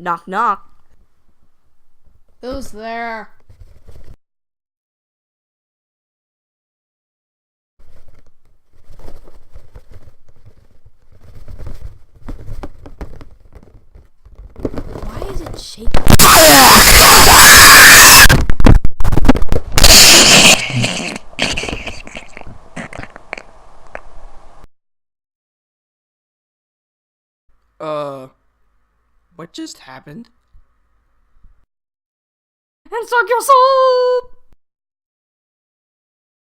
Knock knock. Who's there? Why is it shaking? What just happened? And suck your soul!